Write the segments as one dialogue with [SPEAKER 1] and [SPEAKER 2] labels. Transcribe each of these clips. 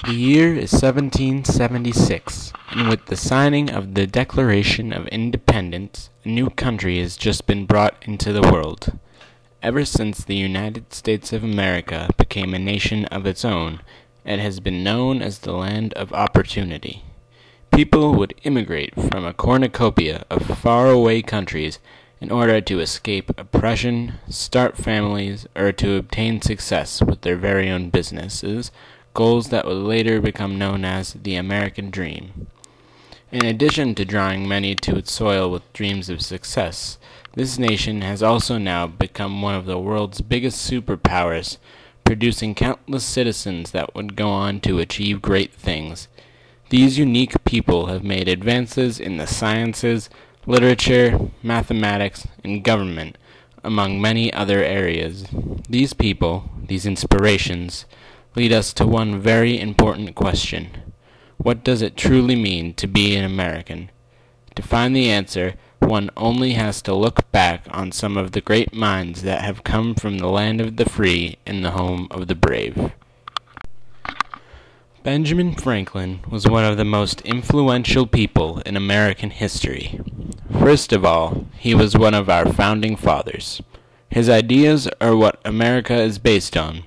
[SPEAKER 1] The year is 1776, and with the signing of the Declaration of Independence, a new country has just been brought into the world. Ever since the United States of America became a nation of its own, it has been known as the land of opportunity. People would immigrate from a cornucopia of faraway countries in order to escape oppression, start families, or to obtain success with their very own businesses, goals that would later become known as the American Dream. In addition to drawing many to its soil with dreams of success, this nation has also now become one of the world's biggest superpowers, producing countless citizens that would go on to achieve great things. These unique people have made advances in the sciences, literature, mathematics, and government, among many other areas. These people, these inspirations, lead us to one very important question. What does it truly mean to be an American? To find the answer, one only has to look back on some of the great minds that have come from the land of the free and the home of the brave. Benjamin Franklin was one of the most influential people in American history. First of all, he was one of our founding fathers. His ideas are what America is based on.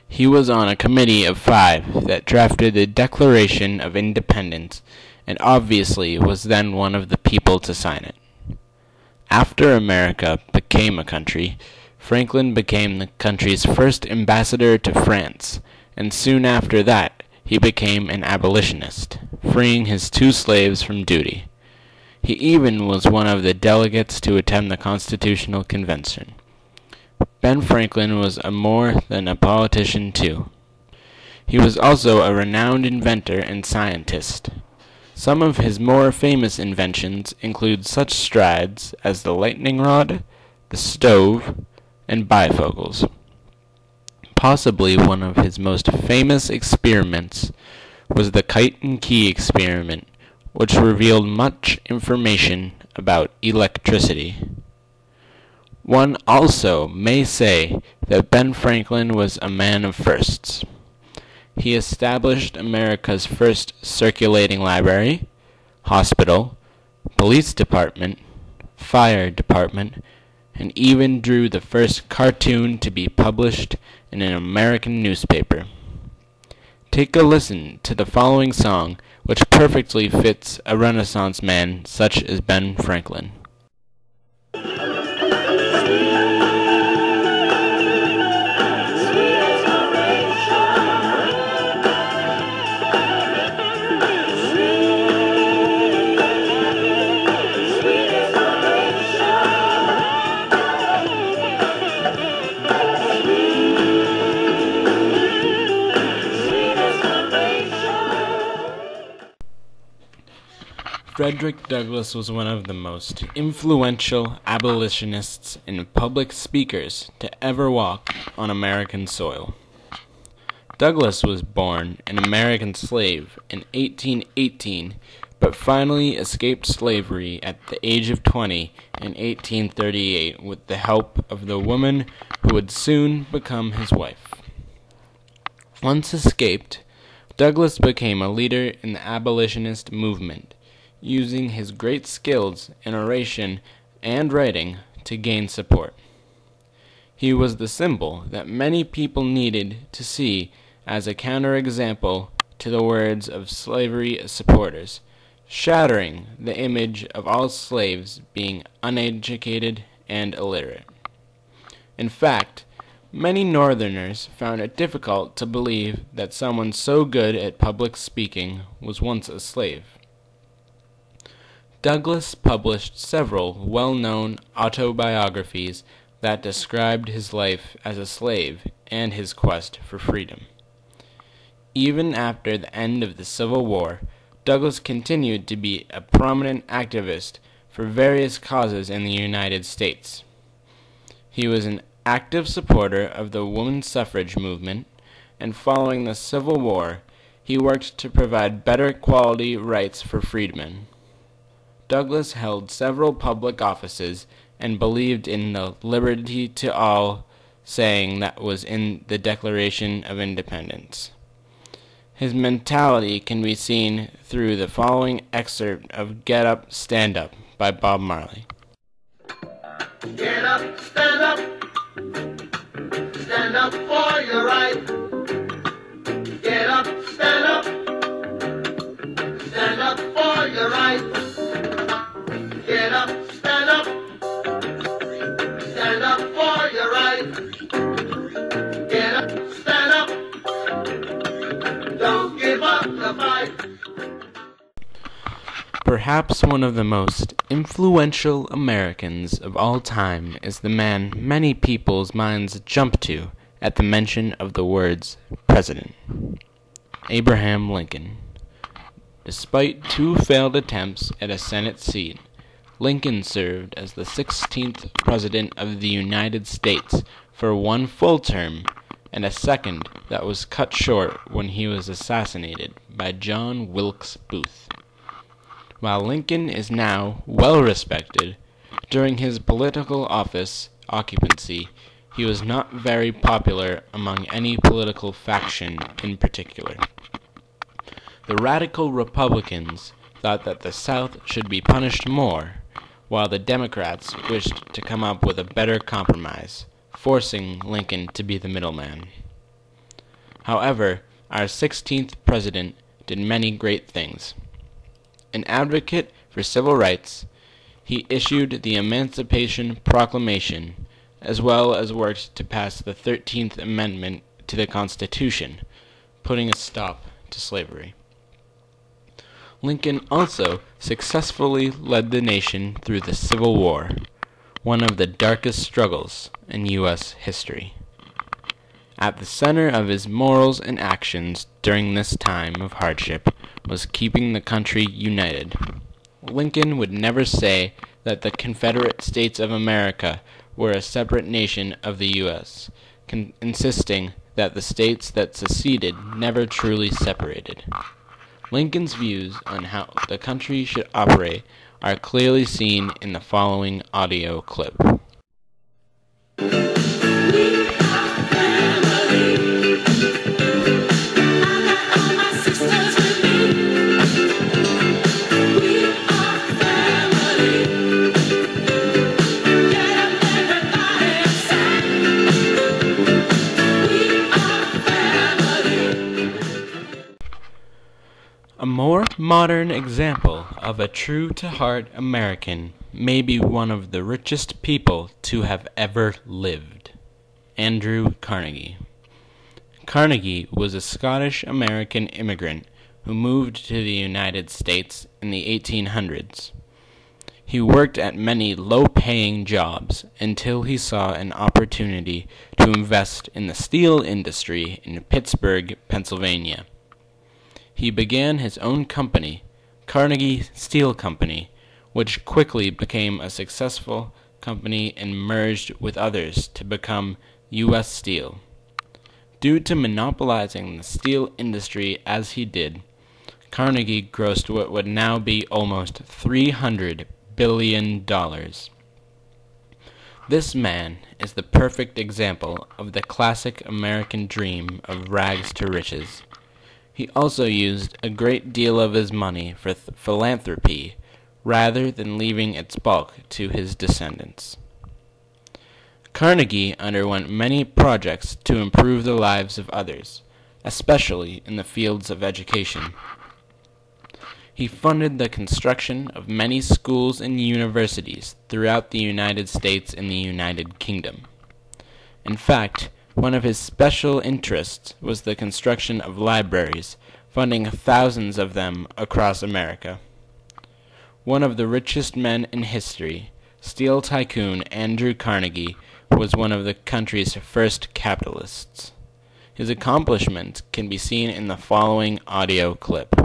[SPEAKER 1] He was on a committee of 5 that drafted the Declaration of Independence, and obviously was then one of the people to sign it. After America became a country, Franklin became the country's first ambassador to France, and soon after that he became an abolitionist, freeing his 2 slaves from duty. He even was one of the delegates to attend the Constitutional Convention. Ben Franklin was more than a politician too. He was also a renowned inventor and scientist. Some of his more famous inventions include such strides as the lightning rod, the stove, and bifocals. Possibly one of his most famous experiments was the kite and key experiment, which revealed much information about electricity. One also may say that Ben Franklin was a man of firsts. He established America's first circulating library, hospital, police department, fire department, and even drew the first cartoon to be published in an American newspaper. Take a listen to the following song, which perfectly fits a Renaissance man such as Ben Franklin. Frederick Douglass was one of the most influential abolitionists and public speakers to ever walk on American soil. Douglass was born an American slave in 1818, but finally escaped slavery at the age of 20 in 1838 with the help of the woman who would soon become his wife. Once escaped, Douglass became a leader in the abolitionist movement, using his great skills in oration and writing to gain support. He was the symbol that many people needed to see as a counterexample to the words of slavery supporters, shattering the image of all slaves being uneducated and illiterate. In fact, many Northerners found it difficult to believe that someone so good at public speaking was once a slave. Douglass published several well-known autobiographies that described his life as a slave and his quest for freedom. Even after the end of the Civil War, Douglass continued to be a prominent activist for various causes in the United States. He was an active supporter of the women's suffrage movement, and following the Civil War, he worked to provide better quality rights for freedmen. Douglass held several public offices and believed in the liberty to all saying that was in the Declaration of Independence. His mentality can be seen through the following excerpt of Get Up, Stand Up by Bob Marley.
[SPEAKER 2] Get up, stand up for your right. Get up for your right. Get up for your right. Get up, stand up. Don't give up the fight.
[SPEAKER 1] Perhaps one of the most influential Americans of all time is the man many people's minds jump to at the mention of the words president: Abraham Lincoln. Despite 2 failed attempts at a Senate seat, Lincoln served as the 16th President of the United States for 1 full term and a second that was cut short when he was assassinated by John Wilkes Booth. While Lincoln is now well respected, during his political office occupancy, he was not very popular among any political faction in particular. The radical Republicans thought that the South should be punished more, while the Democrats wished to come up with a better compromise, forcing Lincoln to be the middleman. However, our 16th president did many great things. An advocate for civil rights, he issued the Emancipation Proclamation, as well as worked to pass the 13th Amendment to the Constitution, putting a stop to slavery. Lincoln also successfully led the nation through the Civil War, one of the darkest struggles in U.S. history. At the center of his morals and actions during this time of hardship was keeping the country united. Lincoln would never say that the Confederate States of America were a separate nation of the U.S., insisting that the states that seceded never truly separated. Lincoln's views on how the country should operate are clearly seen in the following audio clip. A more modern example of a true-to-heart American may be one of the richest people to have ever lived, Andrew Carnegie. Carnegie was a Scottish-American immigrant who moved to the United States in the 1800s. He worked at many low-paying jobs until he saw an opportunity to invest in the steel industry in Pittsburgh, Pennsylvania. He began his own company, Carnegie Steel Company, which quickly became a successful company and merged with others to become U.S. Steel. Due to monopolizing the steel industry as he did, Carnegie grossed what would now be almost $300 billion. This man is the perfect example of the classic American dream of rags to riches. He also used a great deal of his money for philanthropy, rather than leaving its bulk to his descendants. Carnegie underwent many projects to improve the lives of others, especially in the fields of education. He funded the construction of many schools and universities throughout the United States and the United Kingdom. In fact, one of his special interests was the construction of libraries, funding thousands of them across America. One of the richest men in history, steel tycoon Andrew Carnegie, was one of the country's first capitalists. His accomplishments can be seen in the following audio clip.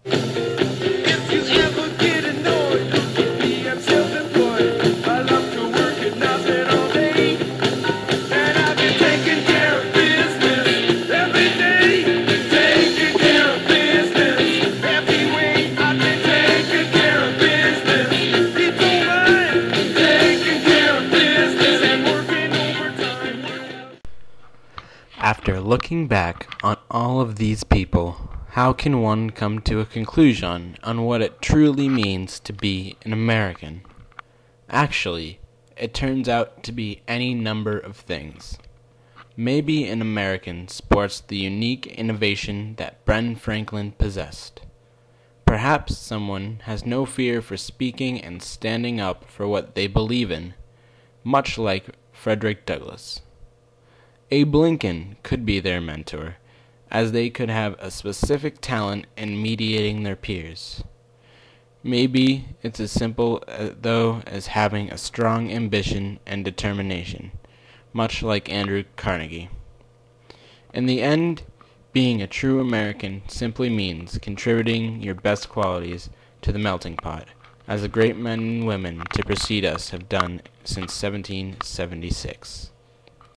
[SPEAKER 2] If you ever get annoyed with me, I'm self-employed. I love to work at nothing all day, and I've been taking care of business every day. Taking care of business every way. I've been taking care of business. It's all mine. Taking care of business and working overtime.
[SPEAKER 1] After looking back on all of these people, how can one come to a conclusion on what it truly means to be an American? Actually, it turns out to be any number of things. Maybe an American sports the unique innovation that Ben Franklin possessed. Perhaps someone has no fear for speaking and standing up for what they believe in, much like Frederick Douglass. Abe Lincoln could be their mentor, as they could have a specific talent in mediating their peers. Maybe it's as simple, though, as having a strong ambition and determination, much like Andrew Carnegie. In the end, being a true American simply means contributing your best qualities to the melting pot, as the great men and women to precede us have done since 1776.